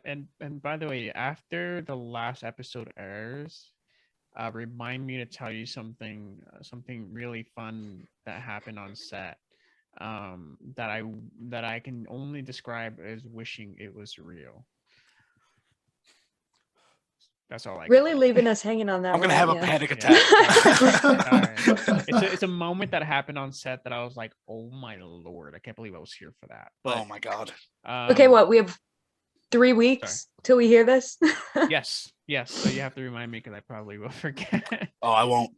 And by the way, after the last episode airs, remind me to tell you something really fun that happened on set. That I can only describe as wishing it was real. That's all I Really got. leaving us hanging on that. I'm gonna one, have yeah. a panic attack. All right. It's a moment that happened on set that I was like, oh my lord, I can't believe I was here for that. But, Oh my god. Okay, what? We have 3 weeks till we hear this? Yes. So you have to remind me because I probably will forget. Oh, I won't.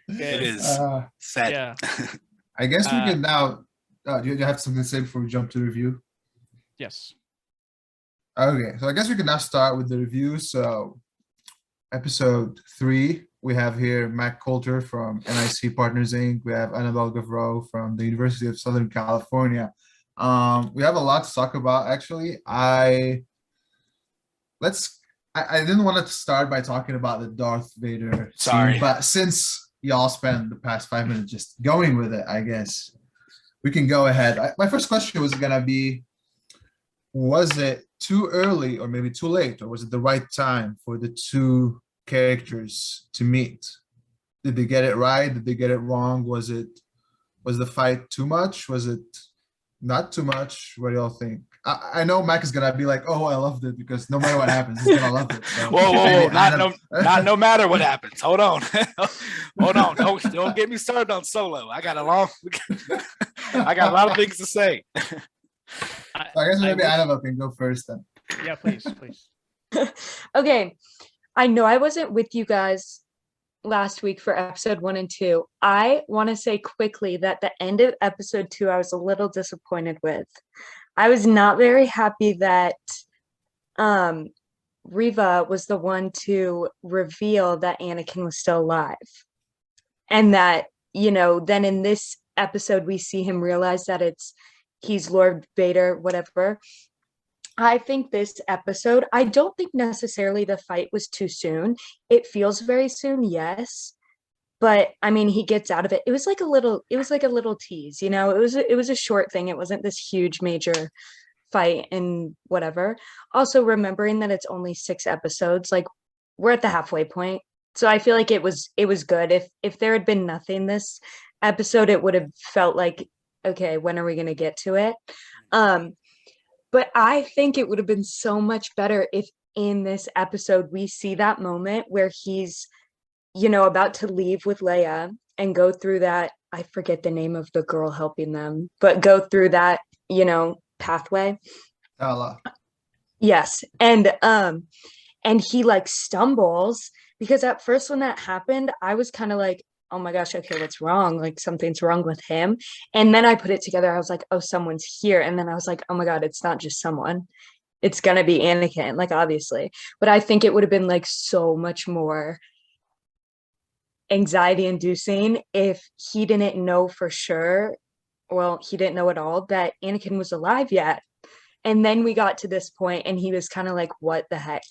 Good. It is set. Yeah. I guess we can now. Do you have something to say before we jump to the review? Yes. Okay, so I guess we can now start with the review. So, episode 3, we have here Matt Coulter from NIC Partners Inc. We have Anabelle Gauvreau from the University of Southern California. We have a lot to talk about. Actually, I didn't want to start by talking about the Darth Vader scene, but since y'all spent the past 5 minutes just going with it, I guess we can go ahead. My first question was gonna be, was it too early or maybe too late, or was it the right time for the two characters to meet? Did they get it right? Did they get it wrong? Was the fight too much? Was it not too much? What do y'all think? I know Mac is gonna be like, "Oh, I loved it," because no matter what happens, he's gonna love it. So, whoa! Not no matter what happens. Hold on. Don't get me started on Solo. I got a lot of things to say. I guess maybe Annabelle can go first then. Yeah, please. Okay, I know I wasn't with you guys last week for episode 1 and 2. I want to say quickly that the end of episode 2, I was a little disappointed with. I was not very happy that Reva was the one to reveal that Anakin was still alive. And that, then in this episode, we see him realize that he's Lord Vader, whatever. I think this episode, I don't think necessarily the fight was too soon. It feels very soon, yes. But I mean, he gets out of it. It was like a little tease, it was a short thing. It wasn't this huge major fight and whatever. Also remembering that it's only 6 episodes, like we're at the halfway point. So I feel like it was good. If there had been nothing this episode, it would have felt like, okay, when are we going to get to it? But I think it would have been so much better if in this episode we see that moment where he's, about to leave with Leia and go through that, I forget the name of the girl helping them, but go through that, pathway. Yes. And he like stumbles, because at first when that happened, I was kind of like, oh my gosh, okay, what's wrong? Like something's wrong with him. And then I put it together. I was like, oh, someone's here. And then I was like, oh my God, it's not just someone. It's going to be Anakin, like obviously. But I think it would have been like so much more anxiety inducing if he didn't know for sure. Well, he didn't know at all that Anakin was alive yet. And then we got to this point and he was kind of like, what the heck,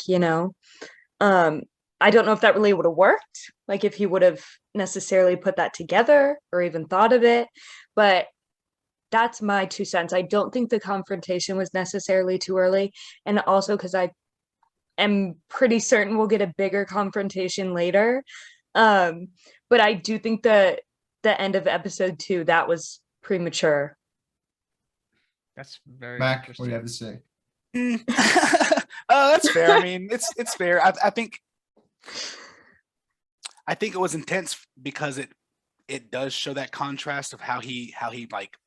I don't know if that really would have worked, like if he would have necessarily put that together or even thought of it, but that's my 2 cents. I don't think the confrontation was necessarily too early, and also because I am pretty certain we'll get a bigger confrontation later, but I do think the end of episode 2, that was premature. That's very Mac, what do you have to say? That's fair. I mean, it's fair. I think it was intense because it does show that contrast of how he like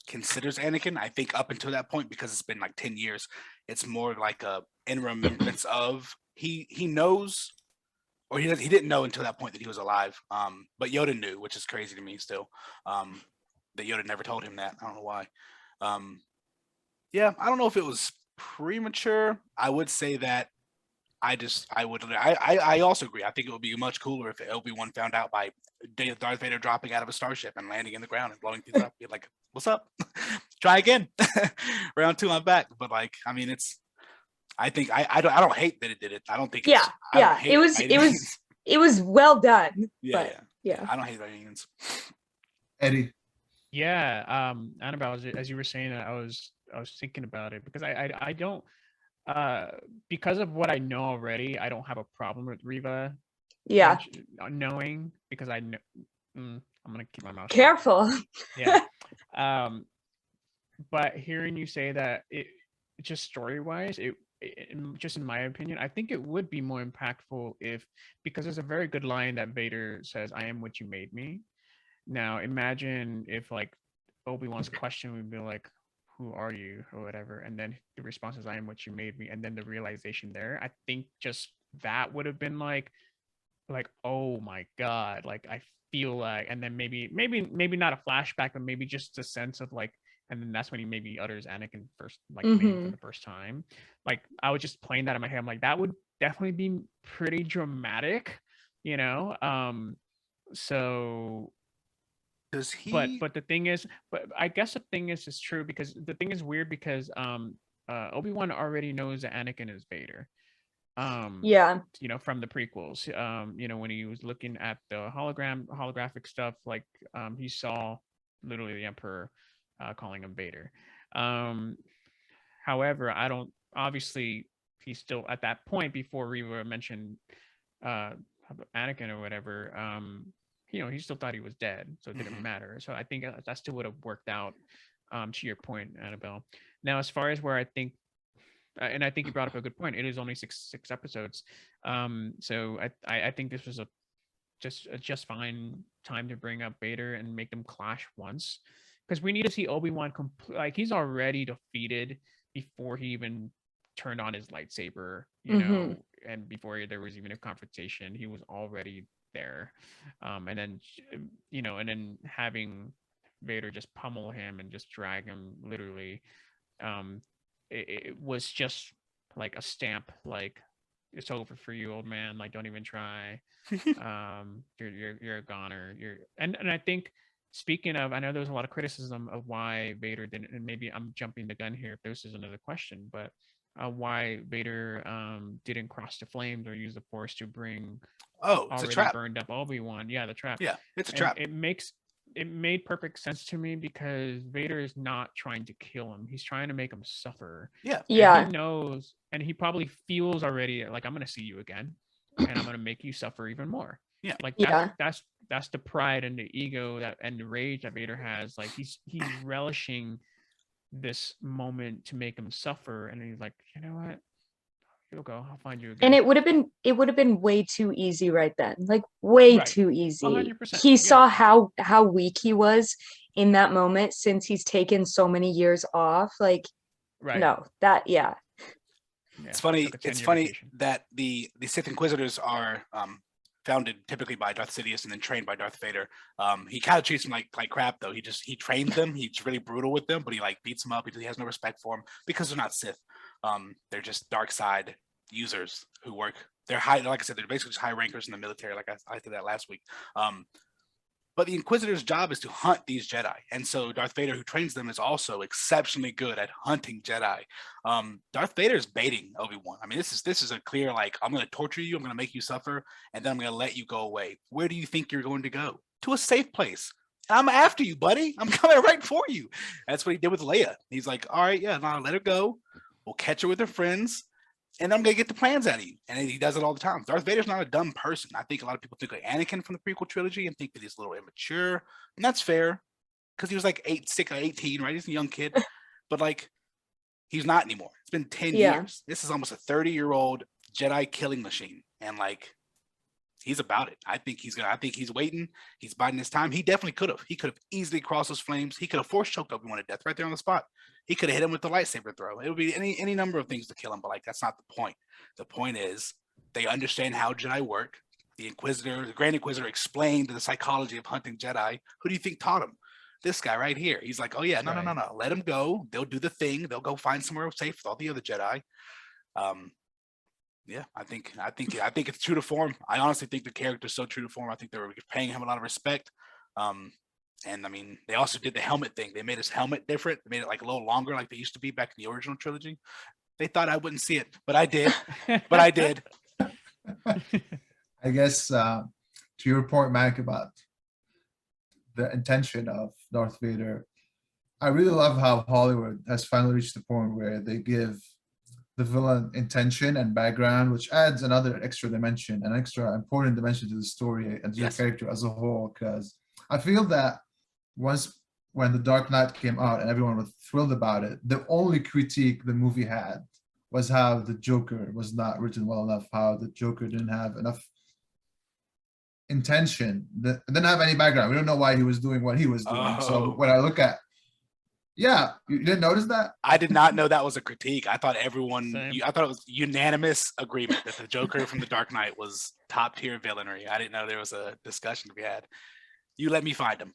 considers Anakin. I think up until that point, because it's been like 10 years, it's more like a in remembrance of he knows, or he didn't know until that point that he was alive. But Yoda knew, which is crazy to me still. That Yoda never told him that. I don't know why. Yeah, I don't know if it was premature. I would say that I also agree. I think it would be much cooler if Obi-Wan found out by Darth Vader dropping out of a starship and landing in the ground and blowing things up. Be like, what's up? Try again. Round 2, I'm back. But like, I mean, I don't hate that it did it. I don't think it was well done. Yeah. I don't hate aliens. Eddie. Yeah, Annabelle, as you were saying, I was thinking about it because I don't because of what I know already, I don't have a problem with Riva Yeah. knowing because I know I'm gonna keep my mouth shut. Careful. Yeah. But hearing you say that, it just story wise, just in my opinion, I think it would be more impactful if, because there's a very good line that Vader says, "I am what you made me." Now imagine if like Obi-Wan's question would be like, "Who are you?" or whatever, and then the response is, "I am what you made me," and then the realization there, I think just that would have been like, oh my god, like I feel like, and then maybe not a flashback, but maybe just a sense of like, and then that's when he maybe utters Anakin first like name for the first time. Like I was just playing that in my head. I'm like, that would definitely be pretty dramatic, you know. So Does he? but the thing is, but I guess the thing is true because the thing is weird because Obi-Wan already knows that Anakin is Vader. Yeah. You know, from the prequels, you know, when he was looking at the holographic stuff, like he saw literally the Emperor calling him Vader. However, I don't, obviously he's still at that point before Reva mentioned uh Anakin or whatever. You know, he still thought he was dead, so it didn't matter. So I think that still would have worked out, to your point, Annabelle. Now, as far as where I think, and I think you brought up a good point. It is only six episodes, so I think this was a just fine time to bring up Vader and make them clash once, because we need to see Obi-Wan like he's already defeated before he even turned on his lightsaber, you know, and before there was even a confrontation, he was already there, and then you know, and then having Vader just pummel him and just drag him literally. It was just like a stamp, like it's over for you, old man. Like don't even try. You're a goner. And I think, speaking of, I know there was a lot of criticism of why Vader didn't, and maybe I'm jumping the gun here if this is another question, but why Vader didn't cross the flames or use the Force to bring It's a trap. burned up Obi-Wan. Yeah, the trap. Yeah, it's a trap. It made perfect sense to me because Vader is not trying to kill him. He's trying to make him suffer. Yeah. Yeah. And he knows, and he probably feels already like, I'm going to see you again and I'm going to make you suffer even more. Yeah. Like Yeah. that's the pride and the ego and the rage that Vader has. Like he's relishing this moment to make him suffer. And he's like, you know what? You'll go. I'll find you again. And it would have been way too easy right then. Like way Right. too easy. 100%. He Yeah. saw how weak he was in that moment since he's taken so many years off. Like Right. no, that yeah. It's funny. Took a It's 10-year funny vacation. that the Sith Inquisitors are founded typically by Darth Sidious and then trained by Darth Vader. He kind of treats them like crap though. He trains them. He's really brutal with them, but he like beats them up. He has no respect for them because they're not Sith. They're just dark side users who work. They're high, like I said, they're basically just high rankers in the military. Like I did that last week. But the Inquisitor's job is to hunt these Jedi. And so Darth Vader, who trains them, is also exceptionally good at hunting Jedi. Darth Vader is baiting Obi-Wan. I mean, this is a clear, like, I'm going to torture you, I'm going to make you suffer, and then I'm going to let you go away. Where do you think you're going to go? To a safe place. I'm after you, buddy. I'm coming right for you. That's what he did with Leia. He's like, all right, yeah, now let her go. We'll catch her with her friends. And I'm going to get the plans out of you. And he does it all the time. Darth Vader's not a dumb person. I think a lot of people think like Anakin from the prequel trilogy and think that he's a little immature. And that's fair because he was like 18, right? He's a young kid. But like, he's not anymore. It's been 10 years. This is almost a 30-year-old Jedi killing machine. And like, he's about it. I think he's waiting. He's biding his time. He definitely could have. He could have easily crossed those flames. He could have force choked Obi-Wan to death right there on the spot. He could have hit him with the lightsaber throw. It would be any number of things to kill him, but like that's not the point. The point is they understand how Jedi work. The Grand Inquisitor explained the psychology of hunting Jedi. Who do you think taught him? This guy right here. He's like, oh yeah, no. Let him go. They'll do the thing. They'll go find somewhere safe with all the other Jedi. Yeah, I think it's true to form. I honestly think the character's so true to form. I think they were paying him a lot of respect. And I mean, they also did the helmet thing. They made his helmet different. They made it like a little longer, like they used to be back in the original trilogy. They thought I wouldn't see it, but I did. I guess to your point, Mike, about the intention of Darth Vader, I really love how Hollywood has finally reached the point where they give the villain intention and background, which adds another extra dimension, an extra important dimension to the story and to the character as a whole. Because I feel that once when The Dark Knight came out and everyone was thrilled about it, the only critique the movie had was how the Joker was not written well enough, how the Joker didn't have enough intention, didn't have any background. We don't know why he was doing what he was doing. So when I look at, yeah, you didn't notice that? I did not know that was a critique. I thought I thought it was unanimous agreement that the Joker from The Dark Knight was top tier villainry. I didn't know there was a discussion to be had. You let me find him.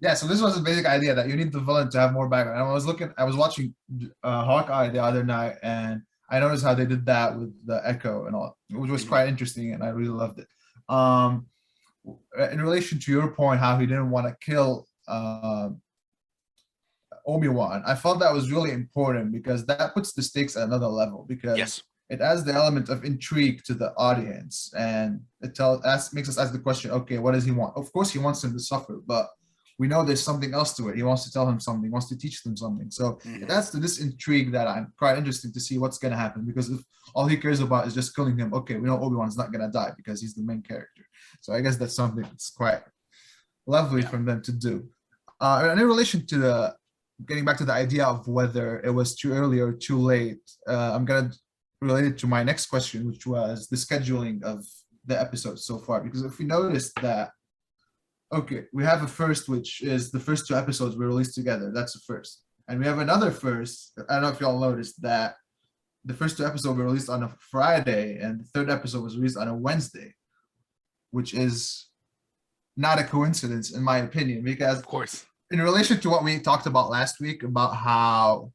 Yeah, so this was the basic idea that you need the villain to have more background. I was watching Hawkeye the other night, and I noticed how they did that with the Echo and all, which was quite interesting, and I really loved it. In relation to your point, how he didn't want to kill Obi-Wan, I felt that was really important because that puts the stakes at another level, because it adds the element of intrigue to the audience, and it makes us ask the question, okay, what does he want? Of course he wants him to suffer, but we know there's something else to it. He wants to tell him something, he wants to teach them something. So it adds to this intrigue that I'm quite interested to see what's going to happen, because if all he cares about is just killing him, okay, we know Obi-Wan's not going to die because he's the main character. So I guess that's something that's quite lovely from them to do. And in relation to getting back to the idea of whether it was too early or too late, I'm going to relate it to my next question, which was the scheduling of the episodes so far. Because if we noticed that, okay, we have a first, which is the first 2 episodes were released together. That's the first. And we have another first. I don't know if y'all noticed that the first 2 episodes were released on a Friday, and the 3rd episode was released on a Wednesday, which is not a coincidence, in my opinion, because of course, in relation to what we talked about last week about how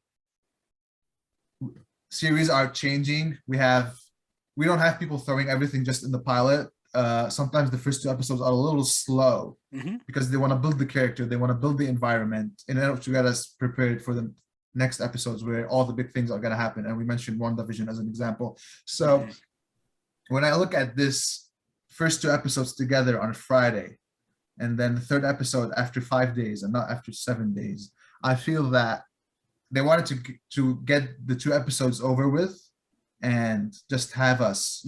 series are changing, we don't have people throwing everything just in the pilot. Sometimes the first 2 episodes are a little slow because they want to build the character, they want to build the environment in order to get us prepared for the next episodes where all the big things are going to happen. And we mentioned WandaVision as an example. So when I look at this first 2 episodes together on a Friday, and then the 3rd episode after 5 days and not after 7 days, I feel that they wanted to get the 2 episodes over with and just have us,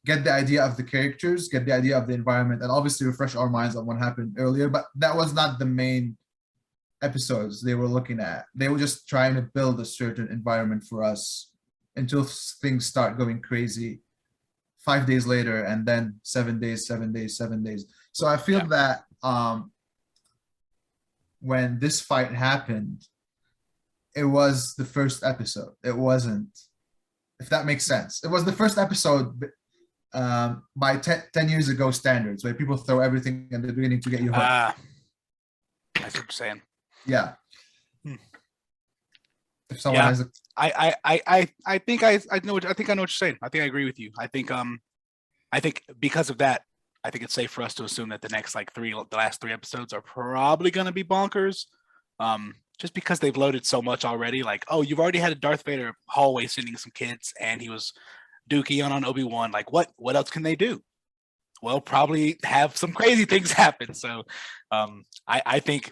get the idea of the characters, get the idea of the environment, and obviously refresh our minds on what happened earlier. But that was not the main episodes they were looking at. They were just trying to build a certain environment for us until things start going crazy 5 days later, and then 7 days, 7 days, 7 days. So I feel that when this fight happened, it was the first episode. It wasn't, if that makes sense. It was the first episode by 10 years ago standards, where people throw everything at the beginning to get you hooked. I see what you're saying. Yeah. If someone has I think I know what you're saying. I think I agree with you. I think because of that, I think it's safe for us to assume that the last three episodes are probably going to be bonkers. Just because they've loaded so much already. Like, oh, you've already had a Darth Vader hallway sending some kids, and he was dookie on Obi-Wan. Like, what else can they do? Well, probably have some crazy things happen. So I think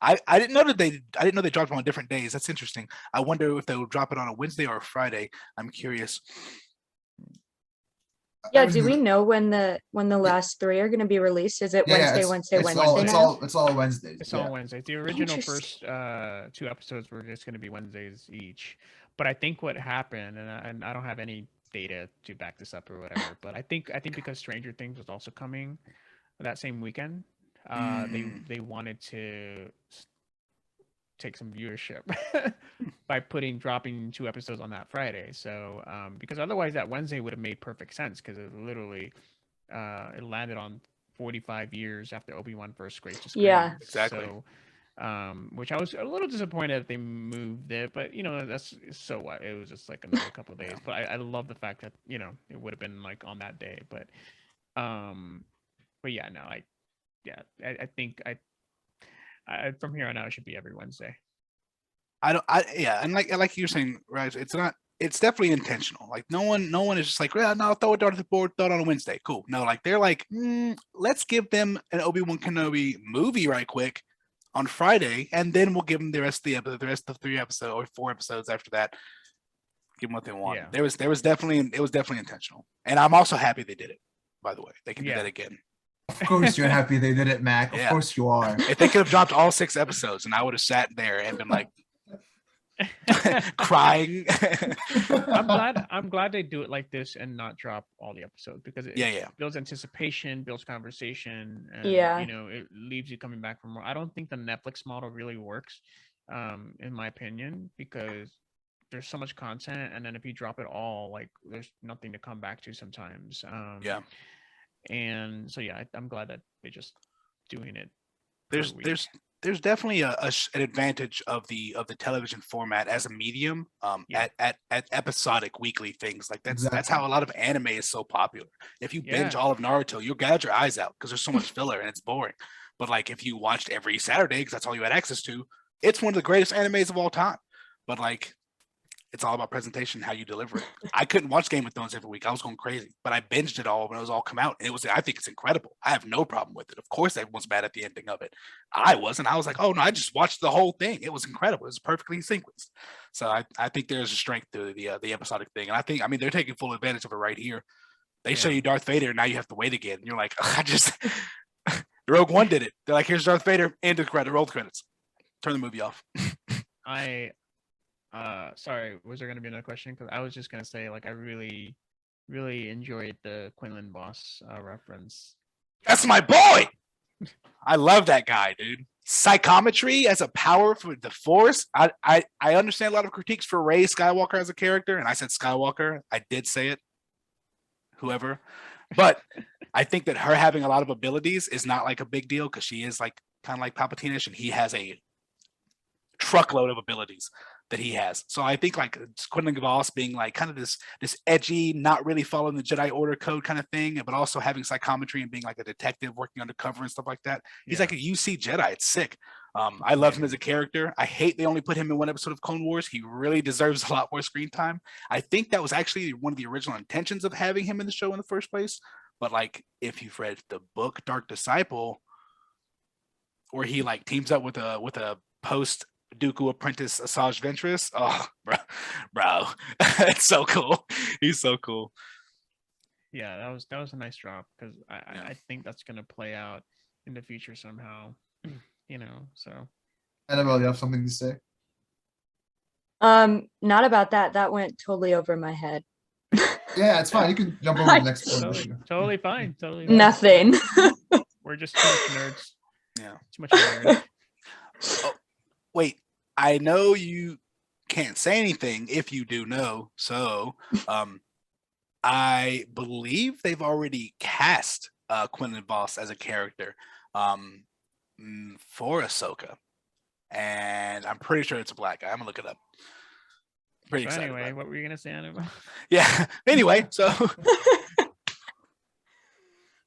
I didn't know they dropped them on different days. That's interesting. I wonder if they will drop it on a Wednesday or a Friday. I'm curious. Yeah, do we know when the last 3 are going to be released? Is it Wednesday? It's all Wednesdays. It's all Wednesdays. The original first 2 episodes were just going to be Wednesdays each. But I think what happened, and I don't have any data to back this up or whatever, but I think because Stranger Things was also coming that same weekend, they wanted to take some viewership by dropping 2 episodes on that Friday. So because otherwise that Wednesday would have made perfect sense, because it literally it landed on 45 years after Obi-Wan first graced the screen. Yeah, exactly. So which I was a little disappointed that they moved it, but that's so what, it was just like another couple of days. But I love the fact that it would have been like on that day. But yeah, no, I think from here on out it should be every Wednesday. And like you're saying, right? It's not it's definitely intentional. Like no one is just like, well, no, I'll throw it down at the board, throw it on a Wednesday. Cool. No, like they're like, let's give them an Obi-Wan Kenobi movie right quick on Friday, and then we'll give them the rest of the episode, the rest of the 3 episodes or 4 episodes after that. Give them what they want. Yeah. It was definitely intentional, and I'm also happy they did it. By the way, they can do that again. Of course, you're happy they did it, Mac. Of course you are. If they could have dropped all 6 episodes, and I would have sat there and been like crying. I'm glad they do it like this and not drop all the episodes, because it builds anticipation, builds conversation, and you know, it leaves you coming back for more. I don't think the Netflix model really works, in my opinion, because there's so much content, and then if you drop it all, like there's nothing to come back to sometimes. And so I'm glad that they're just doing it. There's definitely an advantage of the television format as a medium, at episodic weekly things. Like that's how a lot of anime is so popular. If you binge all of Naruto, you'll gouge your eyes out because there's so much filler and it's boring. But like if you watched every Saturday, because that's all you had access to, it's one of the greatest animes of all time. But like, it's all about presentation, how you deliver it. I couldn't watch Game of Thrones every week. I was going crazy, but I binged it all when it was all come out. And I think it's incredible. I have no problem with it. Of course, everyone's mad at the ending of it. I wasn't. I was like, oh no, I just watched the whole thing. It was incredible. It was perfectly sequenced. So I think there's a strength to the episodic thing. And I mean, they're taking full advantage of it right here. They show you Darth Vader, and now you have to wait again. And you're like, Rogue One did it. They're like, here's Darth Vader, end of the credit, roll the credits. Turn the movie off. Sorry, was there going to be another question? Because I was just going to say, like, I really, really enjoyed the Quinlan Boss reference. That's my boy! I love that guy, dude. Psychometry as a power for the Force. I understand a lot of critiques for Rey Skywalker as a character, and I said Skywalker. I did say it. Whoever. But I think that her having a lot of abilities is not like a big deal, because she is like kind of like Palpatine-ish, and he has a truckload of abilities that he has. So I think like Quinlan Voss being like kind of this edgy, not really following the Jedi Order code kind of thing, but also having psychometry and being like a detective working undercover and stuff like that. He's like a UC Jedi. It's sick. I love him as a character. I hate they only put him in one episode of Clone Wars. He really deserves a lot more screen time. I think that was actually one of the original intentions of having him in the show in the first place. But like, if you've read the book Dark Disciple, where he like teams up with a post Dooku apprentice Asajj Ventress. Oh, bro, it's so cool. He's so cool. Yeah, that was a nice drop, because I think that's gonna play out in the future somehow. You know, so. Anabelle, you have something to say? Not about that. That went totally over my head. Yeah, it's fine. You can jump over the next one. Totally fine. Totally fine. Nothing. We're just too much nerds. Yeah. Too much nerds. Oh, wait, I know you can't say anything if you do know. So I believe they've already cast Quinlan Voss as a character for Ahsoka. And I'm pretty sure it's a black guy. I'm gonna look it up. Pretty excited. Anyway, what were you gonna say, Anna? Yeah. Anyway, so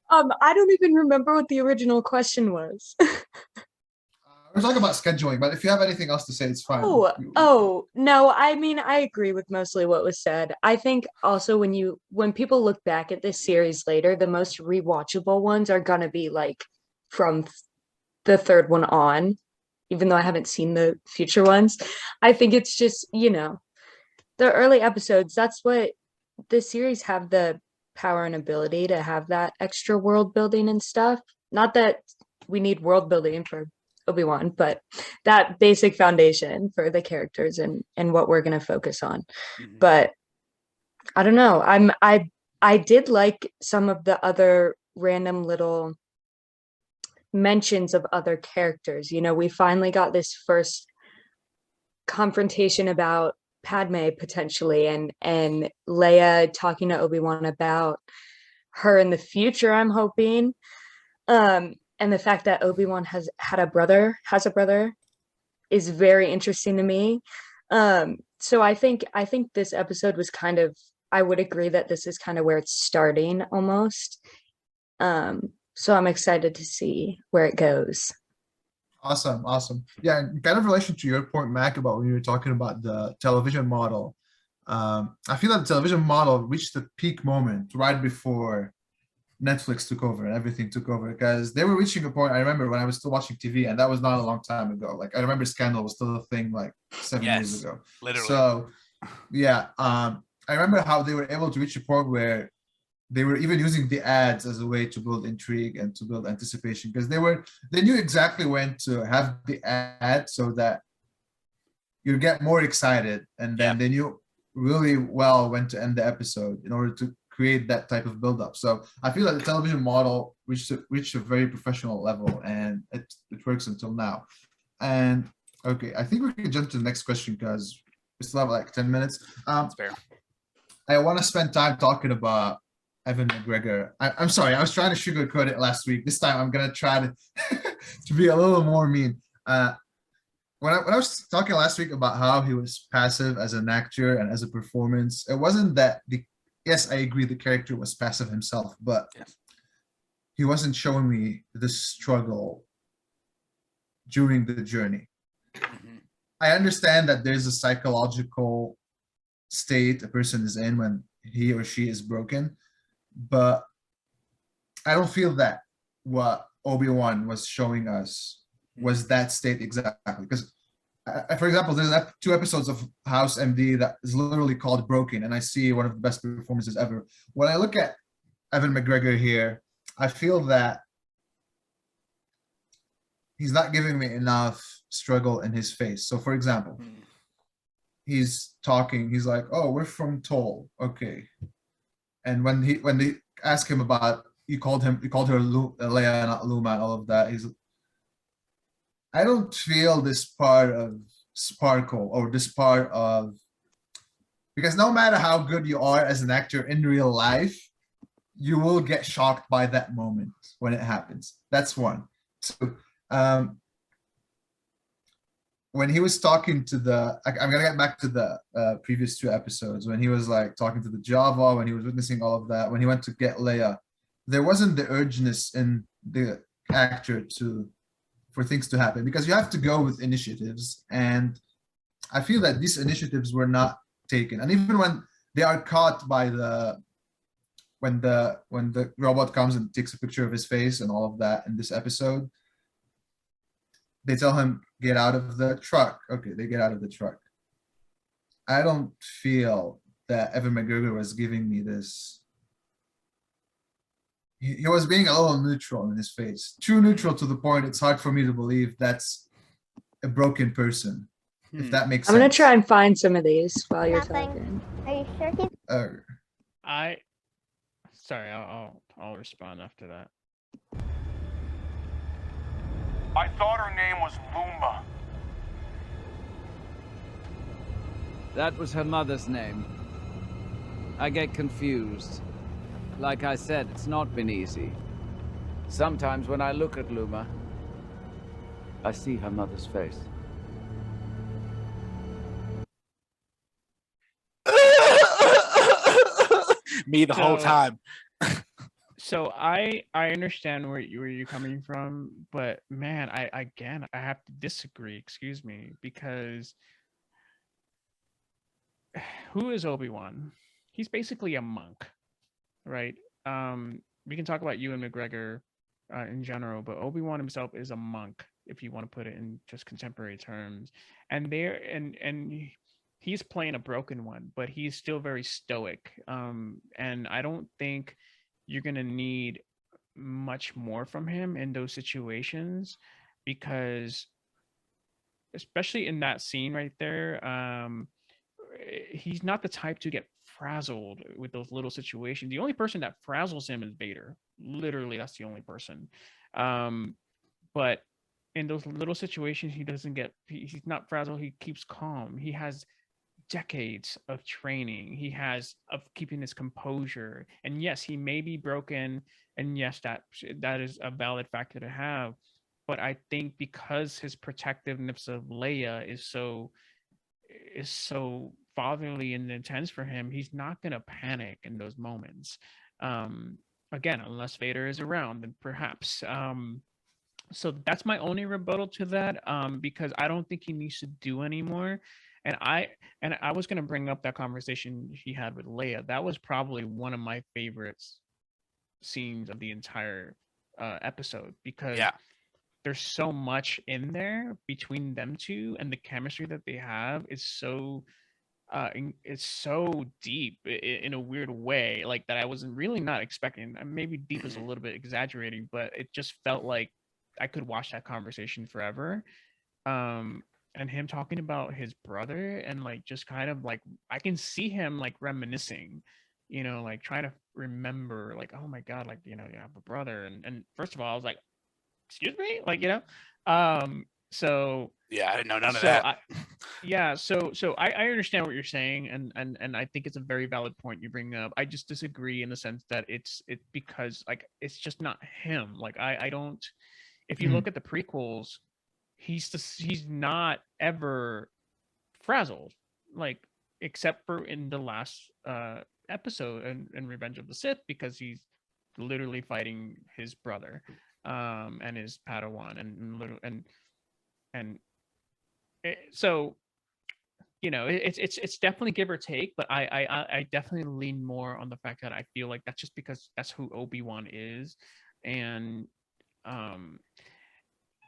I don't even remember what the original question was. We're talking about scheduling, but if you have anything else to say, it's fine. Oh, no, I mean, I agree with mostly what was said. I think also when people look back at this series later, the most rewatchable ones are gonna be like from the third one on, even though I haven't seen the future ones. I think it's just, the early episodes, that's what the series have the power and ability to have that extra world building and stuff. Not that we need world building for Obi-Wan, but that basic foundation for the characters and what we're going to focus on. Mm-hmm. But I don't know. I did like some of the other random little mentions of other characters. We finally got this first confrontation about Padme potentially, and Leia talking to Obi-Wan about her in the future, I'm hoping. And the fact that Obi-Wan has a brother is very interesting to me. So I think this episode was kind of, I would agree that this is kind of where it's starting almost. So I'm excited to see where it goes. Awesome. Yeah, kind of relation to your point, Mac, about when you were talking about the television model. I feel that the television model reached the peak moment right before Netflix took over and everything took over, because they were reaching a point. I remember when I was still watching TV, and that was not a long time ago. Like, I remember Scandal was still a thing like 7 years Yes, ago. literally. So yeah, I remember how they were able to reach a point where they were even using the ads as a way to build intrigue and to build anticipation, because they knew exactly when to have the ad so that you get more excited, and then they knew really well when to end the episode in order to create that type of build-up. So I feel like the television model reached a very professional level, and it works until now. And okay, I think we can jump to the next question because we still have like 10 minutes. That's fair. I want to spend time talking about Evan McGregor. I'm sorry, I was trying to sugarcoat it last week. This time I'm gonna try to to be a little more mean. When I was talking last week about how he was passive as an actor and as a performance, it wasn't that yes, I agree the character was passive himself, but he wasn't showing me the struggle during the journey. I understand that there's a psychological state a person is in when he or she is broken, but I don't feel that what Obi-Wan was showing us was that state exactly. Because for example, there's 2 episodes of House MD that is literally called Broken, and I see one of the best performances ever. When I look at Evan McGregor here, I feel that he's not giving me enough struggle in his face. So for example, he's talking, he's like, oh, we're from Toll, okay. And when they ask him about, you called her Leia, not Luma, and all of that, I don't feel this part of sparkle or this part of, because no matter how good you are as an actor in real life, you will get shocked by that moment when it happens. That's one. So, when he was talking to I'm gonna get back to the previous 2 episodes, when he was like talking to the Java, when he was witnessing all of that, when he went to get Leia, there wasn't the urgeness in the actor for things to happen, because you have to go with initiatives, and I feel that these initiatives were not taken. And even when they are caught by when the robot comes and takes a picture of his face and all of that in this episode, they tell him, get out of the truck. Okay, they get out of the truck. I don't feel that Evan McGregor was giving me this. He was being a little neutral in his face. Too neutral to the point it's hard for me to believe that's a broken person, if that makes sense. I'm going to try and find some of these while you're Nothing. talking. Are you sure? Sorry, I'll respond after that. I thought her name was Luma. That was her mother's name. I get confused. Like I said, it's not been easy. Sometimes when I look at Luma, I see her mother's face. Me the whole time. So I understand where you're coming from, but man, I have to disagree. Excuse me, because who is Obi-Wan? He's basically a monk, right? We can talk about Ewan McGregor in general, but Obi-Wan himself is a monk, if you want to put it in just contemporary terms. And he's playing a broken one, but he's still very stoic. And I don't think you're going to need much more from him in those situations, because especially in that scene right there, he's not the type to get frazzled with those little situations. The only person that frazzles him is Vader. Literally, that's the only person. But in those little situations, he's not frazzled. He keeps calm. He has decades of training. He has of keeping his composure. And yes, he may be broken. And yes, that is a valid factor to have. But I think because his protectiveness of Leia is so fatherly and intense for him, he's not going to panic in those moments. Again, unless Vader is around, then perhaps. So that's my only rebuttal to that, because I don't think he needs to do anymore. And I was going to bring up that conversation he had with Leia. That was probably one of my favorites scenes of the entire episode, because Yeah. there's so much in there between them two, and the chemistry that they have is so it's so deep in a weird way, like that I wasn't really not expecting. Maybe deep is a little bit exaggerating, but it just felt like I could watch that conversation forever. And him talking about his brother, and like just kind of like I can see him like reminiscing, like trying to remember, like, oh my god, like, you have a brother. And first of all, I was like, excuse me, like, so Yeah, I didn't know none of so that. I understand what you're saying, and I think it's a very valid point you bring up. I just disagree in the sense that it's because like it's just not him. Like I don't. If you look at the prequels, he's not ever frazzled, like, except for in the last episode in Revenge of the Sith, because he's literally fighting his brother and his Padawan, and so it's definitely give or take, but I definitely lean more on the fact that I feel like that's just because that's who Obi-Wan is. And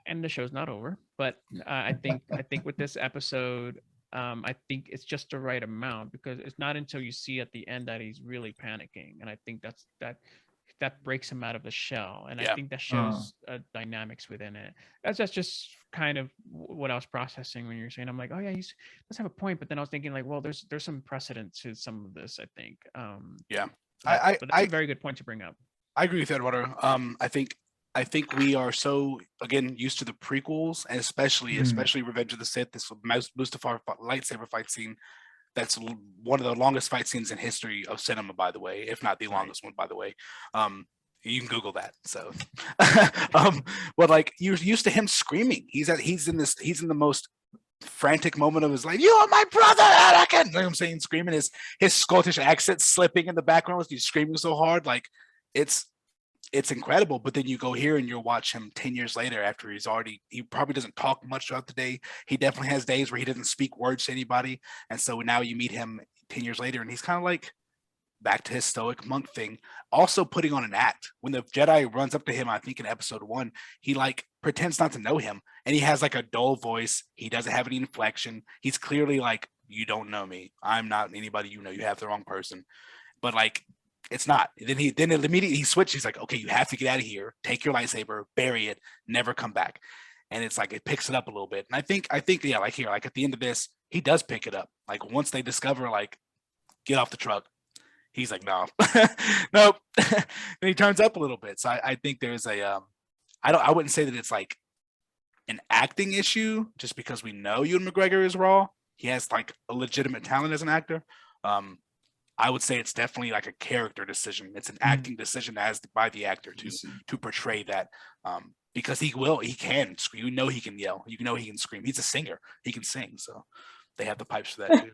and the show's not over, but I think with this episode, I think it's just the right amount, because it's not until you see at the end that he's really panicking, and I think that breaks him out of the shell, and I think that shows dynamics within it. That's just kind of what I was processing when you're saying. I'm like, oh yeah, let's have a point, but then I was thinking like, well, there's some precedent to some of this, I think. But that's a very good point to bring up. I agree with Eduardo. I think we are so, again, used to the prequels, and especially Revenge of the Sith. This Mustafar lightsaber fight scene. That's one of the longest fight scenes in history of cinema, by the way, if not the longest one, by the way. You can Google that. So, but like, you're used to him screaming. He's in the most frantic moment of his life. You are my brother, Anakin. You know what I'm saying? Screaming, his Scottish accent slipping in the background. He's screaming so hard, like it's incredible. But then you go here and you watch him 10 years later, after he probably doesn't talk much throughout the day. He definitely has days where he doesn't speak words to anybody. And so now you meet him 10 years later, and he's kind of like back to his stoic monk thing, also putting on an act. When the Jedi runs up to him, I think in episode 1, he like pretends not to know him, and he has like a dull voice. He doesn't have any inflection. He's clearly like, you don't know me. I'm not anybody you know. You have the wrong person. But like, it's not. Then immediately he switches. He's like, okay, you have to get out of here. Take your lightsaber, bury it, never come back. And it's like, it picks it up a little bit. And I think, yeah, like here, like at the end of this, he does pick it up. Like once they discover, like, get off the truck, he's like, no, nope. And he turns up a little bit. So I think there's I wouldn't say that it's like an acting issue just because we know Ewan McGregor is raw. He has like a legitimate talent as an actor. I would say it's definitely like a character decision. It's an acting decision as by the actor to portray that, because he can scream. You know, he can yell. You know, he can scream. He's a singer. He can sing. So they have the pipes for that too.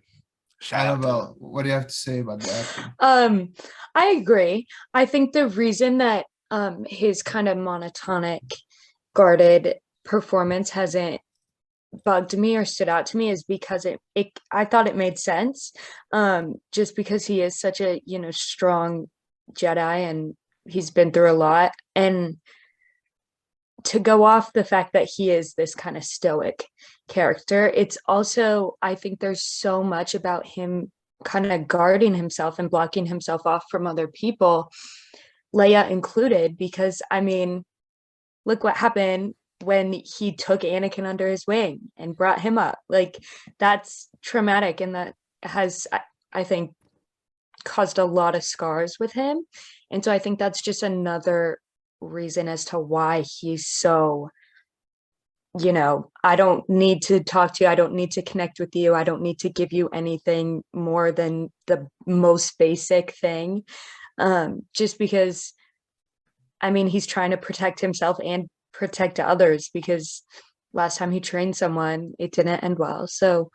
Anabelle, what do you have to say about the acting? I agree. I think the reason that his kind of monotonic, guarded performance hasn't bugged me or stood out to me is because I thought it made sense, just because he is such a strong Jedi and he's been through a lot, and to go off the fact that he is this kind of stoic character, it's also, I think there's so much about him kind of guarding himself and blocking himself off from other people, Leia included, because I mean, look what happened when he took Anakin under his wing and brought him up. Like, that's traumatic, and that has, I think, caused a lot of scars with him. And so I think that's just another reason as to why he's so, I don't need to talk to you, I don't need to connect with you, I don't need to give you anything more than the most basic thing, just because, I mean, he's trying to protect himself and protect others, because last time he trained someone, it didn't end well. So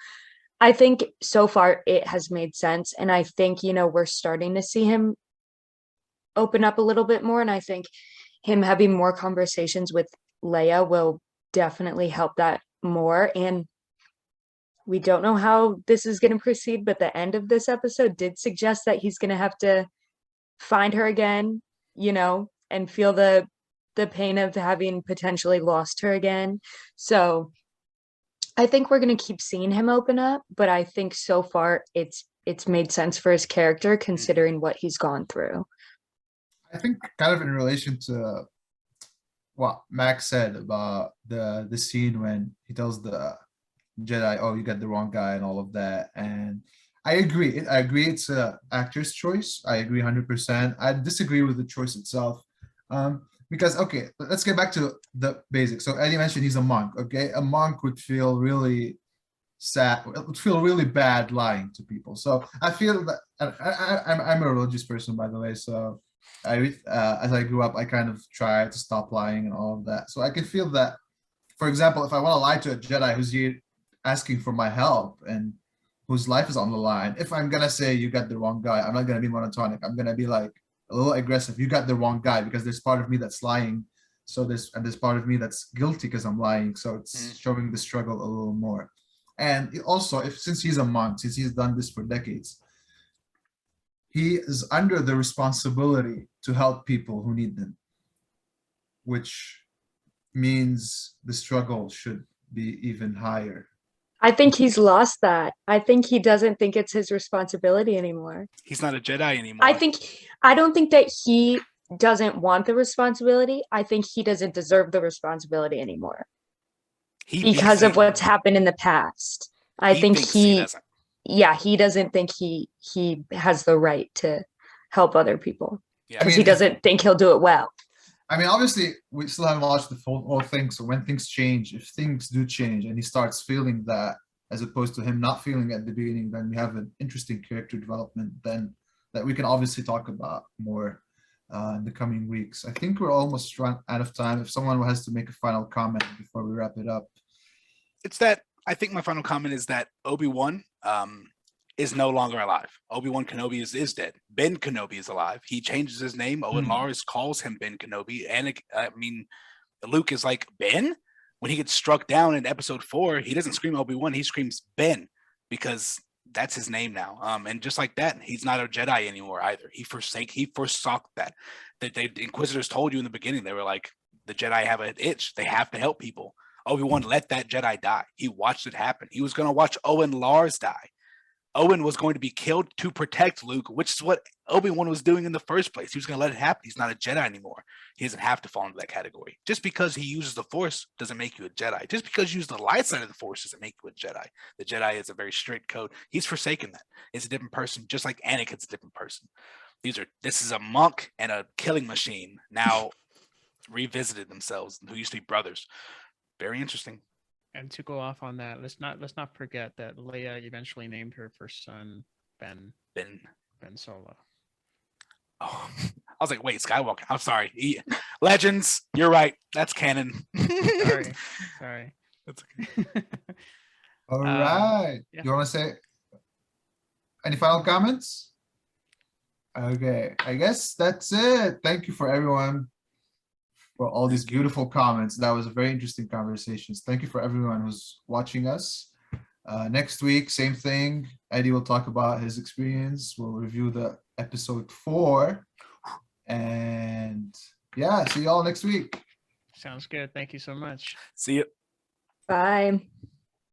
I think so far it has made sense, and I think we're starting to see him open up a little bit more, and I think him having more conversations with Leia will definitely help that more. And We don't know how this is going to proceed, but the end of this episode did suggest that he's going to have to find her again, you know, and feel the pain of having potentially lost her again. So I think we're going to keep seeing him open up, but I think so far it's made sense for his character considering what he's gone through. I think kind of in relation to what Max said about the scene when he tells the Jedi, "Oh, you got the wrong guy," and all of that. And I agree. I agree it's a actor's choice. I agree 100%. I disagree with the choice itself. Because, okay, let's get back to the basics. So Eddie mentioned he's a monk, okay? A monk would feel really sad, would feel really bad lying to people. So I feel that, I'm a religious person, by the way, so as I grew up, I kind of tried to stop lying and all of that. So I can feel that, for example, if I want to lie to a Jedi who's here asking for my help and whose life is on the line, if I'm going to say you got the wrong guy, I'm not going to be monotonic. I'm going to be like, a little aggressive. You got the wrong guy, because there's part of me that's lying. So there's part of me that's guilty because I'm lying. So it's showing the struggle a little more. And also, since he's a monk, since he's done this for decades, he is under the responsibility to help people who need them, which means the struggle should be even higher. I think he's lost that. I think he doesn't think it's his responsibility anymore. He's not a Jedi anymore. I don't think that he doesn't want the responsibility. I think he doesn't deserve the responsibility anymore because of what's happened in the past. I think he doesn't think he has the right to help other people because he doesn't think he'll do it well. I mean, obviously, we still haven't watched the whole thing. So when things change, if things do change and he starts feeling that, as opposed to him not feeling at the beginning, then we have an interesting character development then that we can obviously talk about more in the coming weeks. I think we're almost run out of time. If someone has to make a final comment before we wrap it up. It's that, I think my final comment is that Obi-Wan is no longer alive. Obi-Wan Kenobi is dead. Ben Kenobi is alive. He changes his name. Owen Lars calls him Ben Kenobi. And Luke is like, Ben? When he gets struck down in episode 4, he doesn't scream Obi-Wan, he screams Ben, because that's his name now. And just like that, he's not a Jedi anymore either. He forsook that. The Inquisitors told you in the beginning, they were like, the Jedi have an itch. They have to help people. Obi-Wan let that Jedi die. He watched it happen. He was going to watch Owen Lars die. Owen was going to be killed to protect Luke, which is what Obi-Wan was doing in the first place. He was going to let it happen. He's not a Jedi anymore. He doesn't have to fall into that category. Just because he uses the Force doesn't make you a Jedi. Just because you use the light side of the Force doesn't make you a Jedi. The Jedi is a very strict code. He's forsaken that. It's a different person, just like Anakin's a different person. This is a monk and a killing machine now revisited themselves, who used to be brothers. Very interesting. And to go off on that, let's not forget that Leia eventually named her first son Ben Solo. Oh, I was like, wait, Skywalker. I'm sorry. Legends, you're right. That's canon. Sorry. That's okay. All right. Yeah. You want to say any final comments? Okay, I guess that's it. Thank you for everyone for all these beautiful comments. That was a very interesting conversations. Thank you for everyone who's watching us. Next week, same thing. Eddie will talk about his experience. We'll review the episode 4. And yeah, see y'all next week. Sounds good. Thank you so much. See you. Bye.